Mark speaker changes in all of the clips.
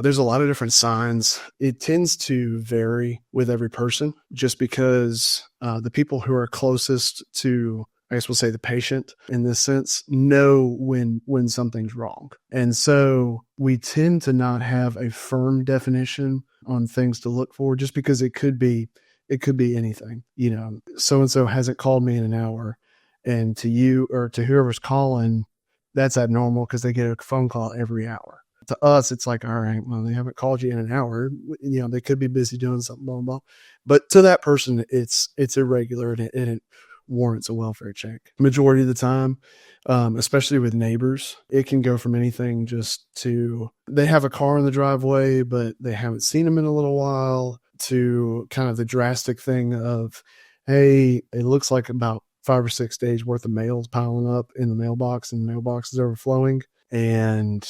Speaker 1: There's a lot of different signs. It tends to vary with every person just because the people who are closest to, I guess we'll say, the patient in this sense, know when something's wrong. And so we tend to not have a firm definition on things to look for just because it could be anything. So and so hasn't called me in an hour, and to you or to whoever's calling, that's abnormal because they get a phone call every hour. To us, it's like, all right, well, they haven't called you in an hour. They could be busy doing something, blah, blah, blah. But to that person, it's irregular, and it warrants a welfare check. Majority of the time, especially with neighbors, it can go from anything just to they have a car in the driveway, but they haven't seen them in a little while, to kind of the drastic thing of, hey, it looks like about 5 or 6 days worth of mail's piling up in the mailbox, and the mailbox is overflowing. And,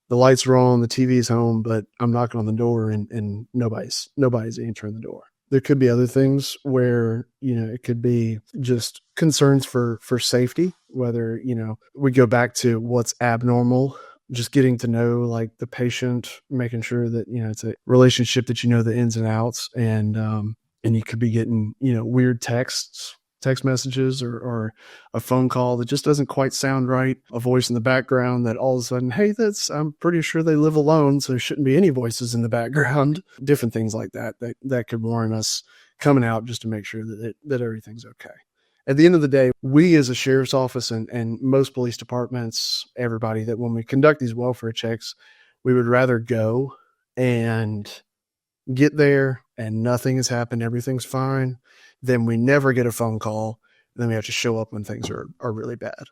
Speaker 1: the lights are on, the TV's home, but I'm knocking on the door, and nobody's answering the door. There could be other things where, it could be just concerns for safety, whether, we go back to what's abnormal, just getting to know like the patient, making sure that, it's a relationship that the ins and outs, and you could be getting, weird text messages, or a phone call that just doesn't quite sound right, a voice in the background that all of a sudden, hey, I'm pretty sure they live alone, so there shouldn't be any voices in the background. Different things like that could warrant us coming out just to make sure that everything's okay. At the end of the day, we as a sheriff's office, and most police departments, everybody, that when we conduct these welfare checks, we would rather go and get there and nothing has happened, everything's fine, then we never get a phone call, then we have to show up when things are really bad.